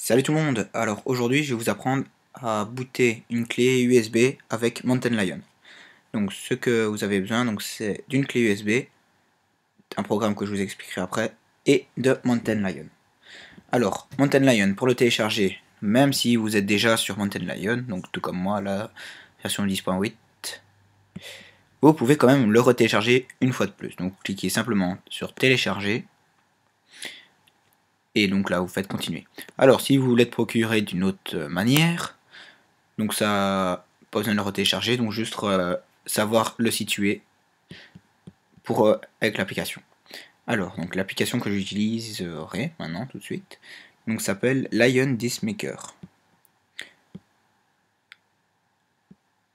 Salut tout le monde. Alors aujourd'hui je vais vous apprendre à booter une clé USB avec Mountain Lion. Donc ce que vous avez besoin c'est d'une clé USB, un programme que je vous expliquerai après, et de Mountain Lion. Alors Mountain Lion, pour le télécharger, même si vous êtes déjà sur Mountain Lion, donc tout comme moi, la version 10.8, vous pouvez quand même le retélécharger une fois de plus. Donc vous cliquez simplement sur télécharger. Et donc là, vous faites continuer. Alors, si vous voulez le procurer d'une autre manière, donc ça, pas besoin de le retélécharger, donc juste savoir le situer pour avec l'application. Alors, donc l'application que j'utiliserai maintenant tout de suite, donc s'appelle Lion Disk Maker.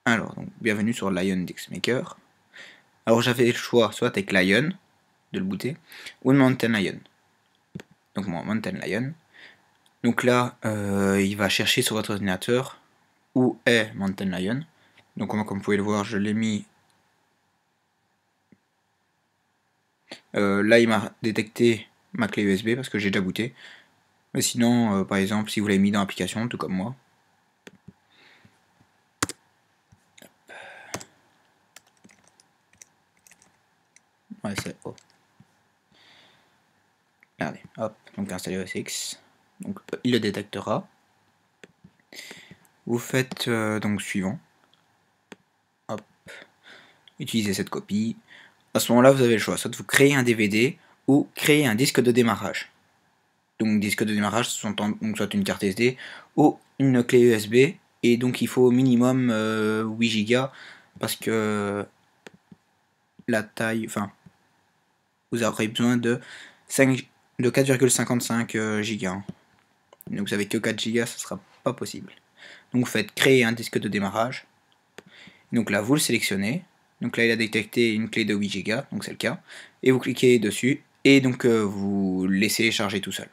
Alors, donc bienvenue sur Lion Disk Maker. Alors j'avais le choix soit avec Lion de le booter ou de Mountain Lion. Donc moi, Mountain Lion. Donc là, il va chercher sur votre ordinateur où est Mountain Lion. Donc comme vous pouvez le voir, je l'ai mis. Là, il m'a détecté ma clé USB parce que j'ai déjà booté. Mais sinon, par exemple, si vous l'avez mis dans l'application, tout comme moi. Ouais, c'est oh. Regardez, hop, donc installer OS X. Donc il le détectera. Vous faites donc suivant. Hop, utilisez cette copie. À ce moment-là, vous avez le choix, soit vous créez un DVD ou créer un disque de démarrage. Donc disque de démarrage, ce sont donc soit une carte SD ou une clé USB. Et donc il faut au minimum 8 Go parce que la taille, enfin, vous aurez besoin de 4,55 Go. Donc vous avez que 4 Go, ça sera pas possible. Donc vous faites créer un disque de démarrage. Donc là vous le sélectionnez. Donc là il a détecté une clé de 8 Go, donc c'est le cas. Et vous cliquez dessus et donc vous laissez charger tout seul.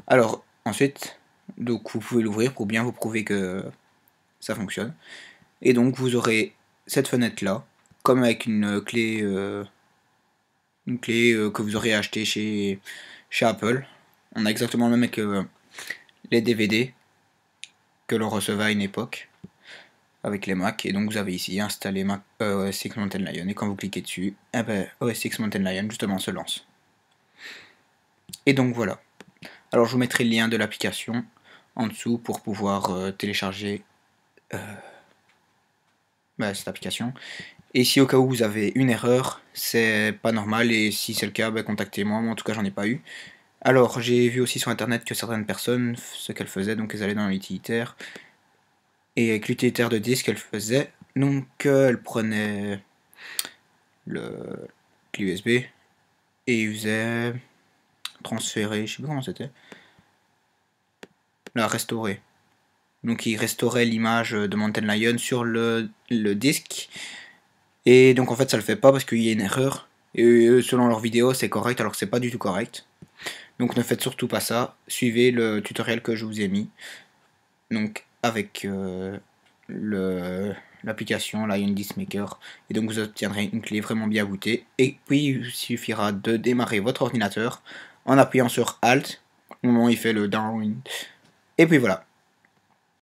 Alors ensuite, donc vous pouvez l'ouvrir pour bien vous prouver que ça fonctionne. Et donc vous aurez cette fenêtre là, comme avec une clé que vous aurez acheté chez Apple. On a exactement le même avec les DVD que l'on recevait à une époque avec les Mac. Et donc vous avez ici installé OS X Mountain Lion. Et quand vous cliquez dessus, eh ben, OS X Mountain Lion justement se lance. Et donc voilà. Alors je vous mettrai le lien de l'application en dessous pour pouvoir télécharger cette application. Et si au cas où vous avez une erreur, c'est pas normal, et si c'est le cas, contactez-moi. Moi en tout cas j'en ai pas eu. Alors j'ai vu aussi sur internet que certaines personnes, ce qu'elles faisaient, donc elles allaient dans l'utilitaire, et avec l'utilitaire de disque elles faisaient, donc elles prenaient le clé USB, et ils faisaient transférer, je sais plus comment c'était, la restaurer. Donc ils restauraient l'image de Mountain Lion sur le disque. Et donc en fait ça le fait pas parce qu'il y a une erreur. Et selon leur vidéo c'est correct alors que c'est pas du tout correct. Donc ne faites surtout pas ça. Suivez le tutoriel que je vous ai mis. Donc avec l'application Lion Disk Maker. Et donc vous obtiendrez une clé vraiment bien bootée. Et puis il suffira de démarrer votre ordinateur en appuyant sur Alt au moment où il fait le download. Et puis voilà.